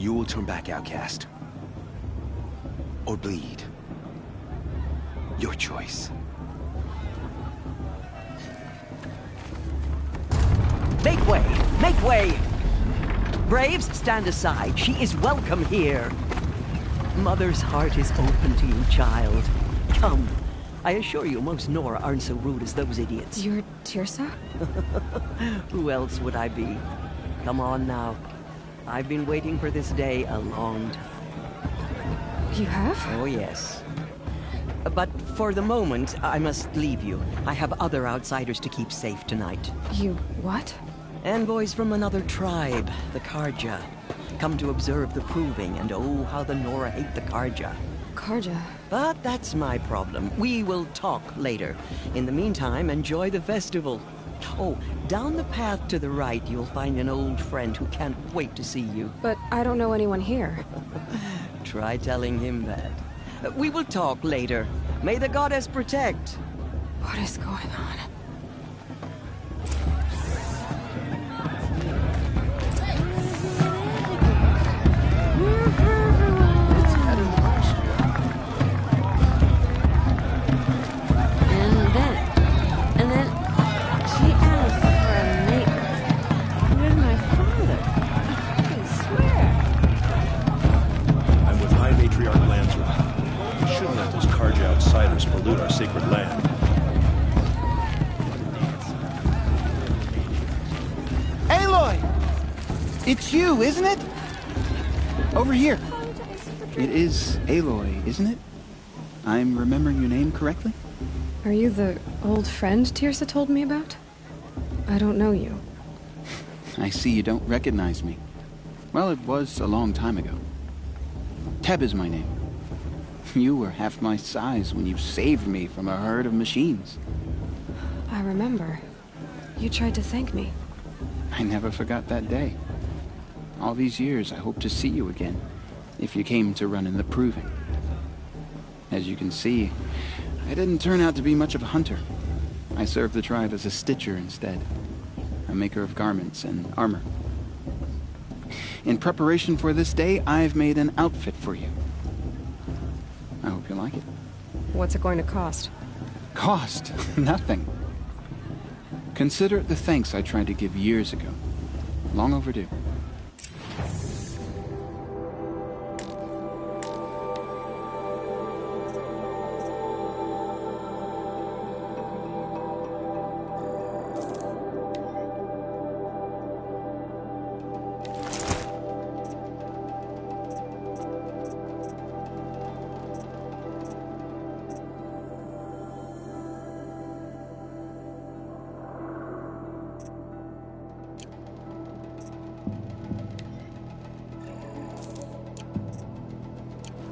You will turn back outcast. Or bleed. Your choice. Make way! Make way! Braves, stand aside. She is welcome here. Mother's heart is open to you, child. Come. I assure you, most Nora aren't so rude as those idiots. You're Teersa? Who else would I be? Come on now. I've been waiting for this day a long time. You have? Oh, yes. But for the moment, I must leave you. I have other outsiders to keep safe tonight. You what? Envoys from another tribe, the Karja. Come to observe the proving, and oh, how the Nora hate the Karja. Karja? But that's my problem. We will talk later. In the meantime, enjoy the festival. Oh, down the path to the right, you'll find an old friend who can't wait to see you. But I don't know anyone here. Try telling him that. We will talk later. May the goddess protect. What is going on? And then she asked for a mate. Where's my father? I swear. I'm with High Matriarch Landsra. We shouldn't let those Karja outsiders pollute our sacred land. Aloy! It's you, isn't it? Over here. It is Aloy, isn't it? I'm remembering your name correctly? Are you the old friend Teersa told me about? I don't know you. I see you don't recognize me. Well, it was a long time ago. Teb is my name. You were half my size when you saved me from a herd of machines. I remember. You tried to thank me. I never forgot that day. All these years, I hope to see you again, if you came to run in the proving. As you can see, I didn't turn out to be much of a hunter. I served the tribe as a stitcher instead, a maker of garments and armor. In preparation for this day, I've made an outfit for you. I hope you like it. What's it going to cost? Cost? Nothing. Consider it the thanks I tried to give years ago. Long overdue.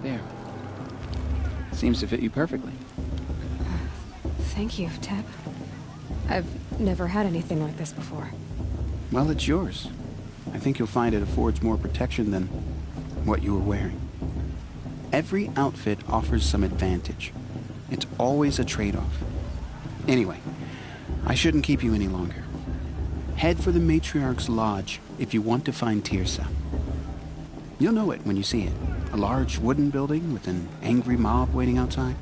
There. Seems to fit you perfectly. Thank you, Teb. I've never had anything like this before. Well, it's yours. I think you'll find it affords more protection than what you were wearing. Every outfit offers some advantage. It's always a trade-off. Anyway, I shouldn't keep you any longer. Head for the Matriarch's Lodge if you want to find Teersa. You'll know it when you see it. A large wooden building with an angry mob waiting outside.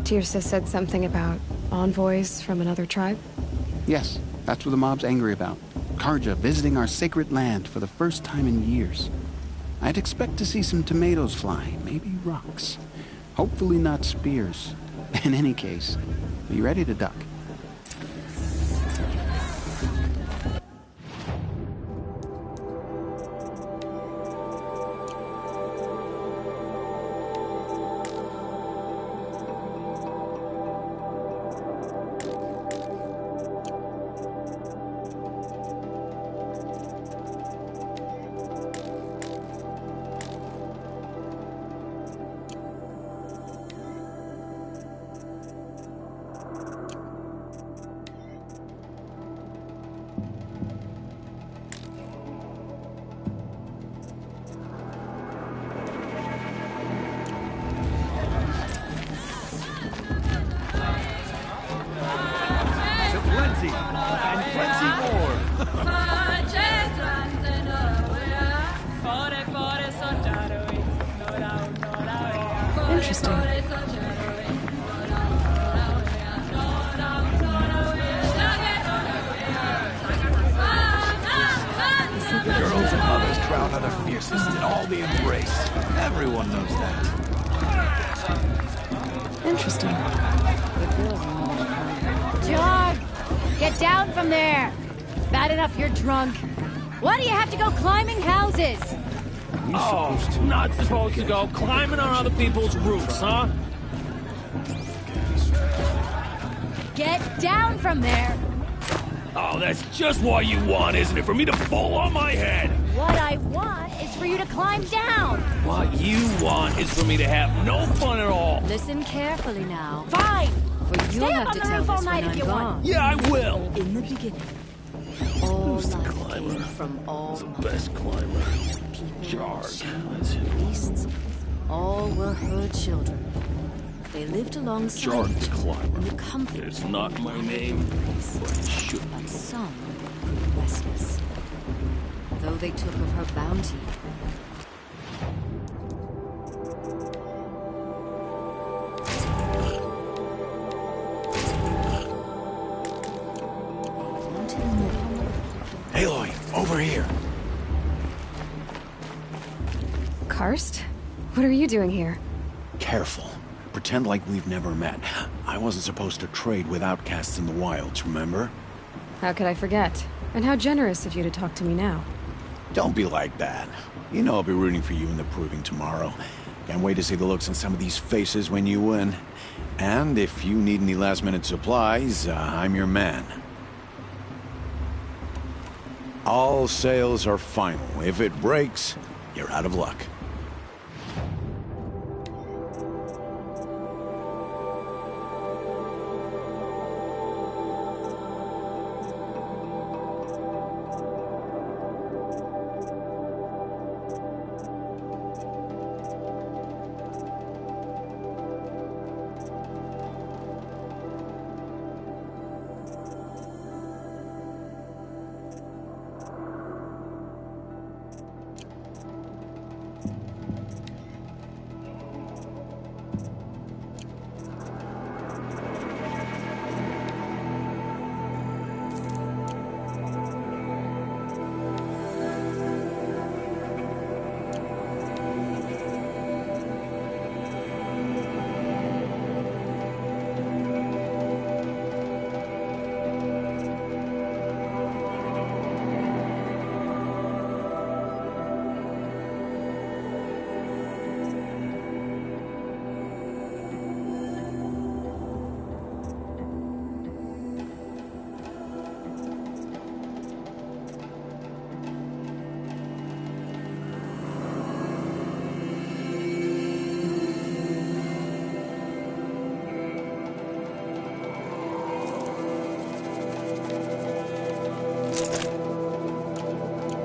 Teersa said something about envoys from another tribe? Yes, that's what the mob's angry about. Karja visiting our sacred land for the first time in years. I'd expect to see some tomatoes fly, maybe rocks. Hopefully not spears. In any case, be ready to duck. are the fiercest in all the embrace. Everyone knows that. Interesting. Jog! Get down from there! Bad enough you're drunk. Why do you have to go climbing houses? Oh, not supposed to go climbing on other people's roofs, huh? Get down from there! Oh, that's just what you want, isn't it? For me to fall on my head! What I want is for you to climb down! What you want is for me to have no fun at all. Listen carefully now. Fine! For you'll Stay have up to on the tell roof all this night when if I'm you want. gone. Yeah, I will. In the beginning, all Who's the life climber? came from all The best climber. people, Jarg. sheep, beasts. All were her children. They lived alongside Jarg each the other climber. in the comfort It's not my name, but it should But be. some grew restless. Though they took of her bounty, wanted more. Aloy, over here. Karst? What are you doing here? Careful. Pretend like we've never met. I wasn't supposed to trade with outcasts in the wilds, remember? How could I forget? And how generous of you to talk to me now. Don't be like that. You know I'll be rooting for you in the proving tomorrow. Can't wait to see the looks on some of these faces when you win. And if you need any last-minute supplies, I'm your man. All sales are final. If it breaks, you're out of luck.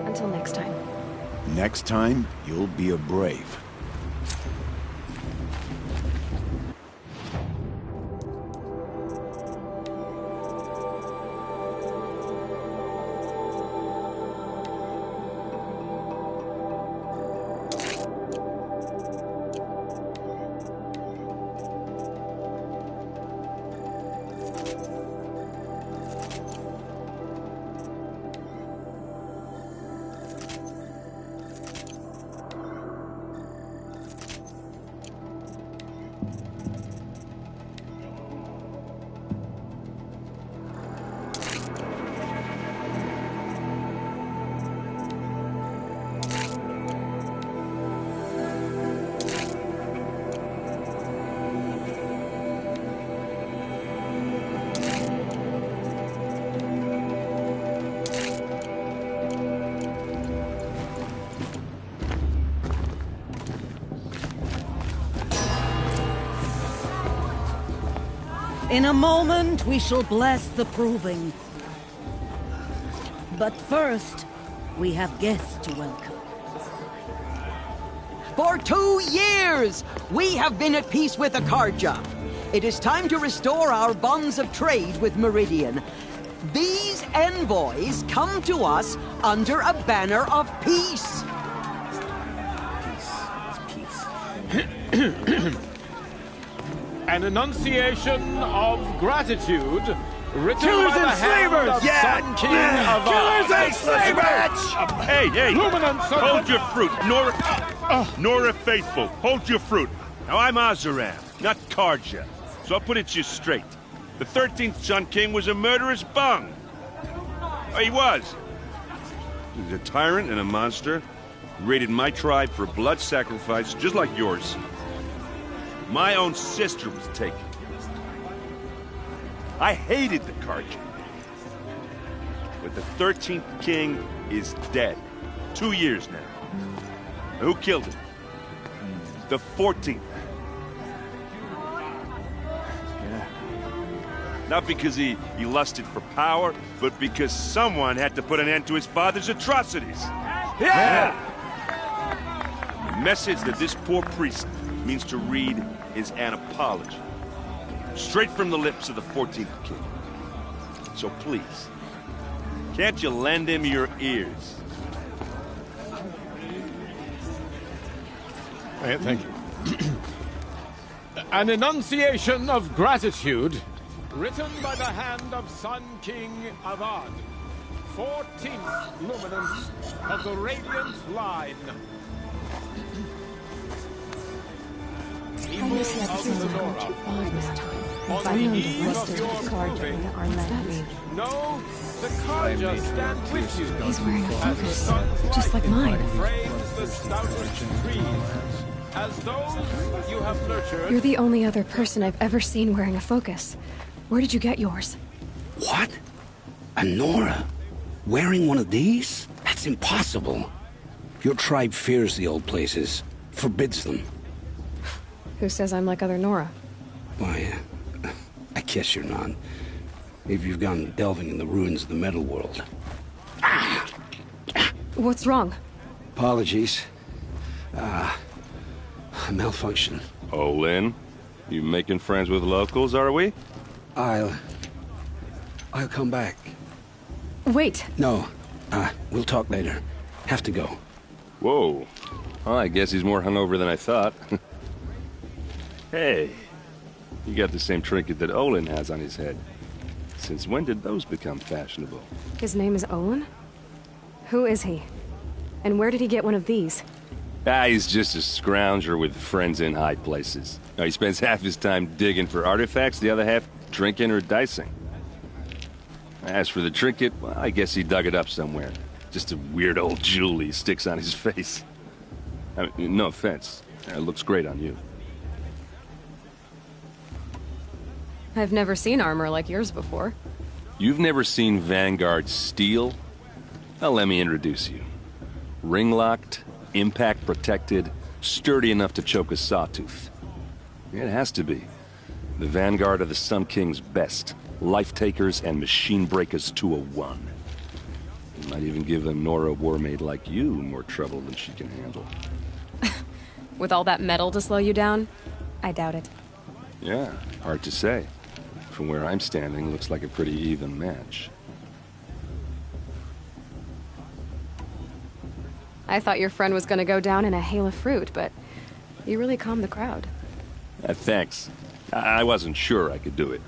Until next time. Next time, you'll be a brave. In a moment, we shall bless the proving. But first, we have guests to welcome. For 2 years, we have been at peace with Akarja. It is time to restore our bonds of trade with Meridian. These envoys come to us under a banner of peace. An enunciation of gratitude written Killers by the and hand slavers! of Yeah, some King of Ard. Hey, hold your fruit. Nora Faithful, hold your fruit. Now, I'm Azaram, not Karja, so I'll put it to you straight. The 13th Sun King was a murderous bung. Oh, he was. He was a tyrant and a monster. He raided my tribe for blood sacrifice, just like yours. My own sister was taken. I hated the Karja. But the 13th King is dead. 2 years now. And who killed him? The 14th. Not because he lusted for power, but because someone had to put an end to his father's atrocities. Yeah! The message that this poor priest means to read is an apology. Straight from the lips of the 14th King. So please, can't you lend him your ears? Thank you. An enunciation of gratitude, written by the hand of Sun King Avad, 14th luminance of the Radiant Line. I just have to go too far this time. If I'm known to list the Karja in our land. No, the Karja stand with you. He's wearing a focus, just like mine. Frames the stoutest trees, as those you have nurtured. You're the only other person I've ever seen wearing a focus. Where did you get yours? What? A Nora? Wearing one of these? That's impossible. Your tribe fears the old places, forbids them. Who says I'm like other Nora? Why, I guess you're not. If you've gone delving in the ruins of the metal world. What's wrong? Apologies. A malfunction. Olin, you making friends with locals, are we? I'll come back. Wait. No. We'll talk later. Have to go. Whoa. Well, I guess he's more hungover than I thought. Hey, you got the same trinket that Olin has on his head. Since when did those become fashionable? His name is Olin? Who is he? And where did he get one of these? He's just a scrounger with friends in high places. Now, he spends half his time digging for artifacts, the other half drinking or dicing. As for the trinket, well, I guess he dug it up somewhere. Just a weird old jewel he sticks on his face. I mean, no offense. It looks great on you. I've never seen armor like yours before. You've never seen Vanguard steel? Well, let me introduce you. Ring-locked, impact-protected, sturdy enough to choke a sawtooth. It has to be. The Vanguard of the Sun King's best. Life-takers and machine-breakers to a one. You might even give a Nora warmaid like you more trouble than she can handle. With all that metal to slow you down? I doubt it. Yeah, hard to say. From where I'm standing, looks like a pretty even match. I thought your friend was gonna go down in a hail of fruit, but you really calmed the crowd. Thanks. I wasn't sure I could do it.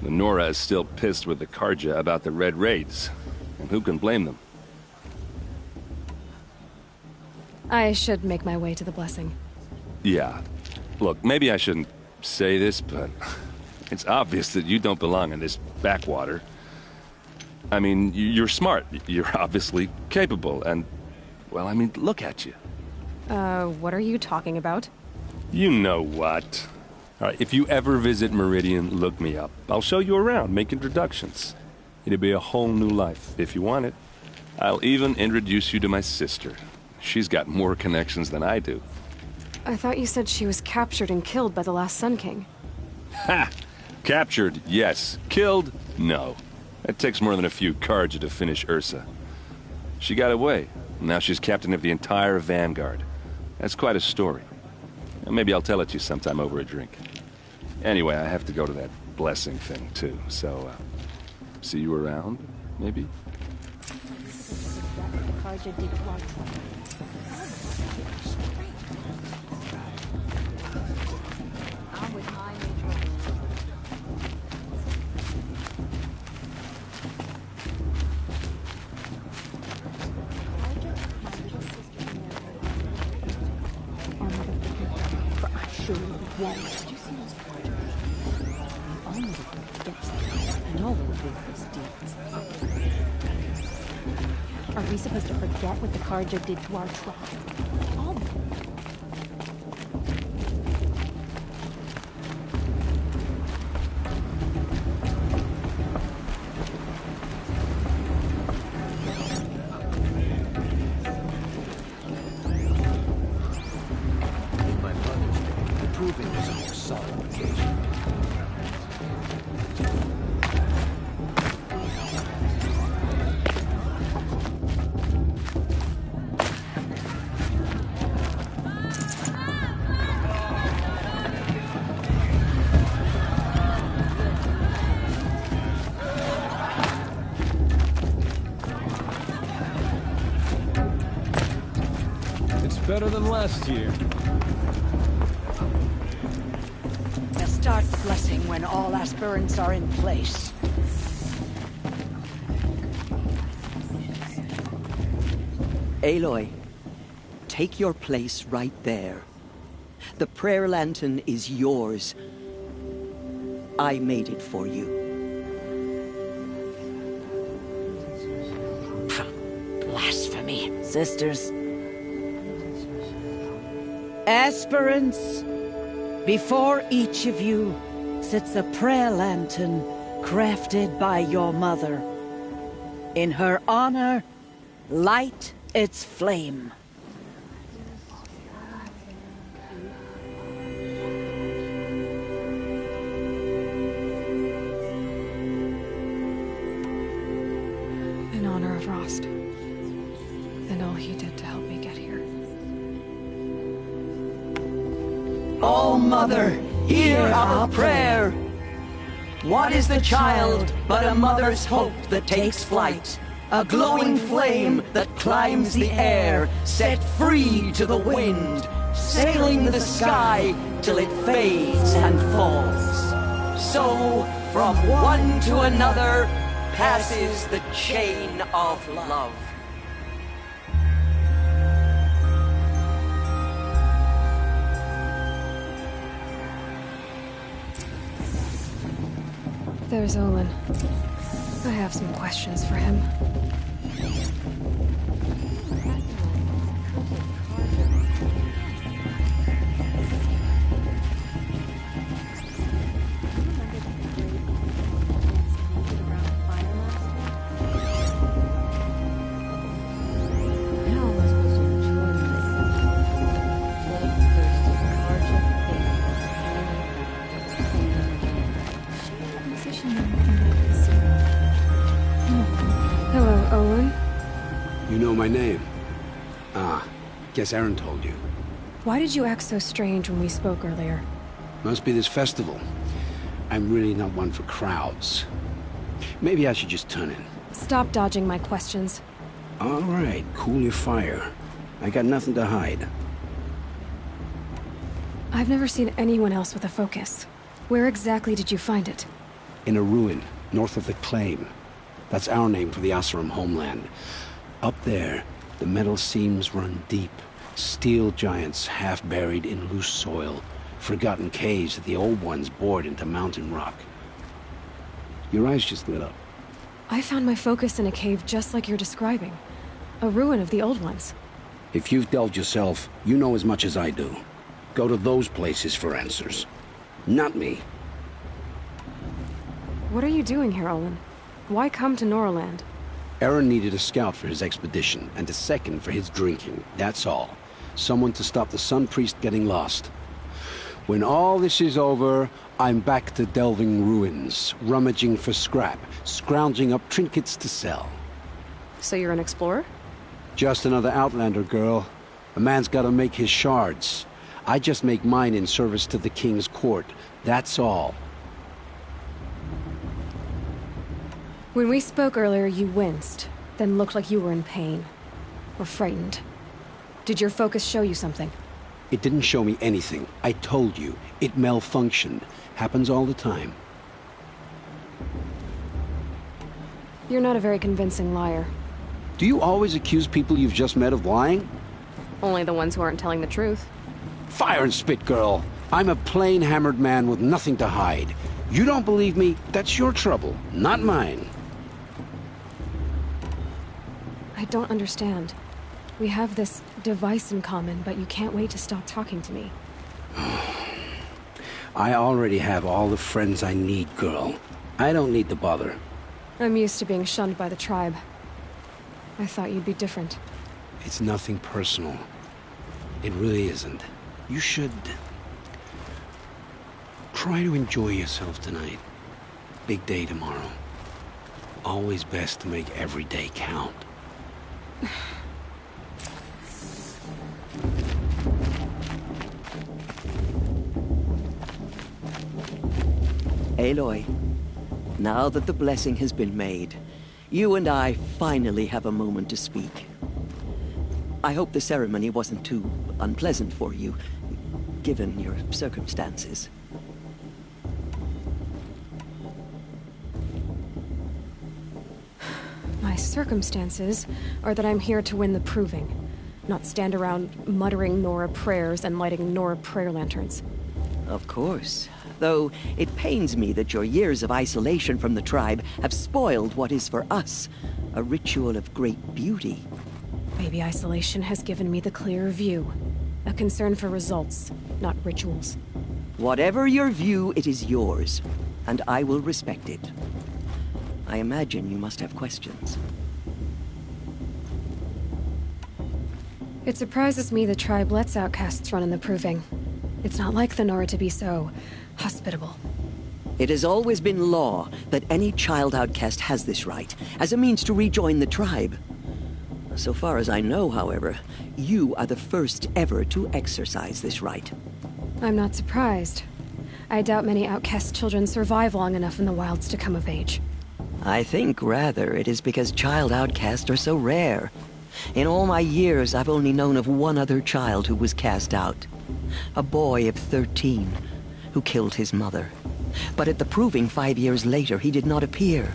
The Nora is still pissed with the Karja about the Red Raids, and who can blame them? I should make my way to the blessing. Yeah. Look, maybe I shouldn't say this, but it's obvious that you don't belong in this backwater. I mean, you're smart. You're obviously capable, and, well, I mean, look at you. What are you talking about? You know what. All right, if you ever visit Meridian, look me up. I'll show you around, make introductions. It'll be a whole new life, if you want it. I'll even introduce you to my sister. She's got more connections than I do. I thought you said she was captured and killed by the last Sun King. Ha! Captured, yes. Killed, no. It takes more than a few Karja to finish Ursa. She got away. Now she's captain of the entire Vanguard. That's quite a story. Maybe I'll tell it to you sometime over a drink. Anyway, I have to go to that blessing thing, too. So, see you around, maybe? won't. Did you see those carters? We all need to get something, and all will do these deeds. Are we supposed to forget what the Carja did to our tribe? All of them. Better than last year. Start blessing when all aspirants are in place. Aloy, take your place right there. The prayer lantern is yours. I made it for you. Blasphemy, sisters. Aspirants, before each of you sits a prayer lantern crafted by your mother. In her honor, light its flame. In honor of Rost, and all he did to help me get here. Oh, Mother, hear our prayer. What is the child but a mother's hope that takes flight? A glowing flame that climbs the air, set free to the wind, sailing the sky till it fades and falls. So, from one to another, passes the chain of love. There's Olin. I have some questions for him. My name? Ah, guess Aaron told you. Why did you act so strange when we spoke earlier? Must be this festival. I'm really not one for crowds. Maybe I should just turn in. Stop dodging my questions. All right, cool your fire. I got nothing to hide. I've never seen anyone else with a focus. Where exactly did you find it? In a ruin, north of the Claim. That's our name for the Oseram homeland. Up there, the metal seams run deep. Steel giants half buried in loose soil. Forgotten caves that the old ones bored into mountain rock. Your eyes just lit up. I found my focus in a cave just like you're describing. A ruin of the old ones. If you've delved yourself, you know as much as I do. Go to those places for answers. Not me. What are you doing here, Olin? Why come to Norland? Aaron needed a scout for his expedition, and a second for his drinking, that's all. Someone to stop the Sun Priest getting lost. When all this is over, I'm back to delving ruins, rummaging for scrap, scrounging up trinkets to sell. So you're an explorer? Just another Outlander, girl. A man's gotta make his shards. I just make mine in service to the King's court, that's all. When we spoke earlier, you winced, then looked like you were in pain. Or frightened. Did your focus show you something? It didn't show me anything. I told you. It malfunctioned. Happens all the time. You're not a very convincing liar. Do you always accuse people you've just met of lying? Only the ones who aren't telling the truth. Fire and spit, girl. I'm a plain hammered man with nothing to hide. You don't believe me? That's your trouble, not mine. I don't understand. We have this device in common, but you can't wait to stop talking to me. I already have all the friends I need, girl. I don't need the bother. I'm used to being shunned by the tribe. I thought you'd be different. It's nothing personal. It really isn't. You should... try to enjoy yourself tonight. Big day tomorrow. Always best to make every day count. Aloy, now that the blessing has been made, you and I finally have a moment to speak. I hope the ceremony wasn't too unpleasant for you, given your circumstances. My circumstances are that I'm here to win the proving, not stand around muttering Nora prayers and lighting Nora prayer lanterns. Of course. Though it pains me that your years of isolation from the tribe have spoiled what is for us a ritual of great beauty. Maybe isolation has given me the clearer view. A concern for results, not rituals. Whatever your view, it is yours, and I will respect it. I imagine you must have questions. It surprises me the tribe lets outcasts run in the proving. It's not like the Nora to be so hospitable. It has always been law that any child outcast has this right, as a means to rejoin the tribe. So far as I know, however, you are the first ever to exercise this right. I'm not surprised. I doubt many outcast children survive long enough in the wilds to come of age. I think, rather, it is because child outcasts are so rare. In all my years, I've only known of one other child who was cast out. A boy of 13, who killed his mother. But at the proving 5 years later, he did not appear.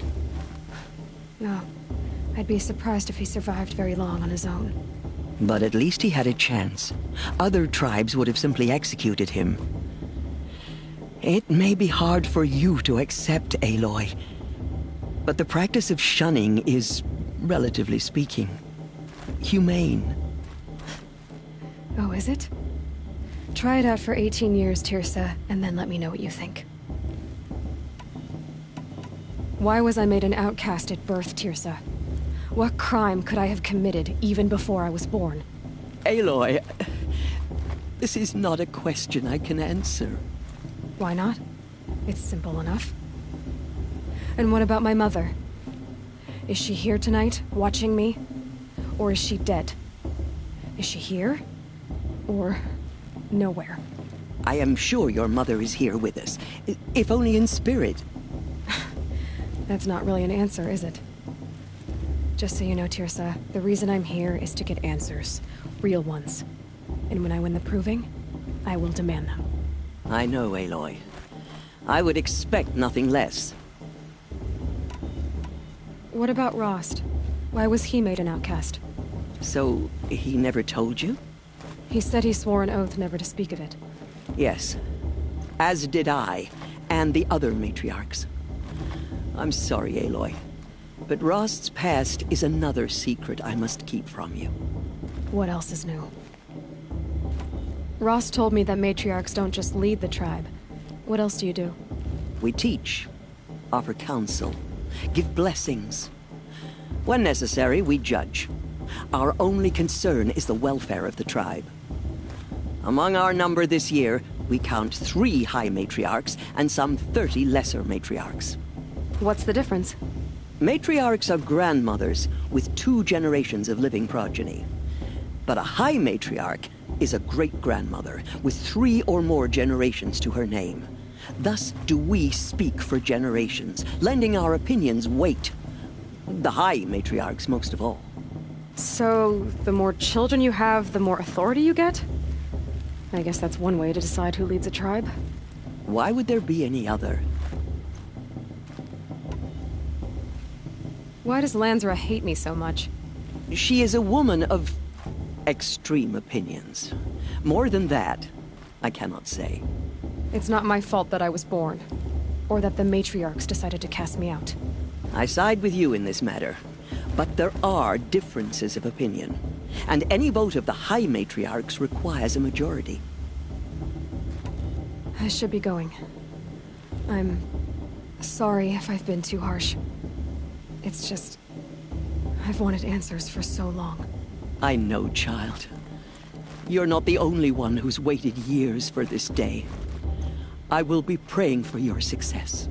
No. I'd be surprised if he survived very long on his own. But at least he had a chance. Other tribes would have simply executed him. It may be hard for you to accept, Aloy, but the practice of shunning is, relatively speaking, humane. Oh, is it? Try it out for 18 years, Teersa, and then let me know what you think. Why was I made an outcast at birth, Teersa? What crime could I have committed even before I was born? Aloy, this is not a question I can answer. Why not? It's simple enough. And what about my mother? Is she here tonight, watching me? Or is she dead? Is she here? Or nowhere? I am sure your mother is here with us, if only in spirit. That's not really an answer, is it? Just so you know, Teersa, the reason I'm here is to get answers. Real ones. And when I win the proving, I will demand them. I know, Aloy. I would expect nothing less. What about Rost? Why was he made an outcast? So, he never told you? He said he swore an oath never to speak of it. Yes. As did I, and the other matriarchs. I'm sorry, Aloy, but Rost's past is another secret I must keep from you. What else is new? Rost told me that matriarchs don't just lead the tribe. What else do you do? We teach, offer counsel, give blessings. When necessary, we judge. Our only concern is the welfare of the tribe. Among our number this year, we count 3 high matriarchs and some 30 lesser matriarchs. What's the difference? Matriarchs are grandmothers with 2 generations of living progeny. But a high matriarch is a great-grandmother with 3 or more generations to her name. Thus do we speak for generations, lending our opinions weight. The high matriarchs most of all. So, the more children you have, the more authority you get? I guess that's one way to decide who leads a tribe. Why would there be any other? Why does Lansra hate me so much? She is a woman of extreme opinions. More than that, I cannot say. It's not my fault that I was born, or that the Matriarchs decided to cast me out. I side with you in this matter, but there are differences of opinion, and any vote of the High Matriarchs requires a majority. I should be going. I'm sorry if I've been too harsh. It's just... I've wanted answers for so long. I know, child. You're not the only one who's waited years for this day. I will be praying for your success.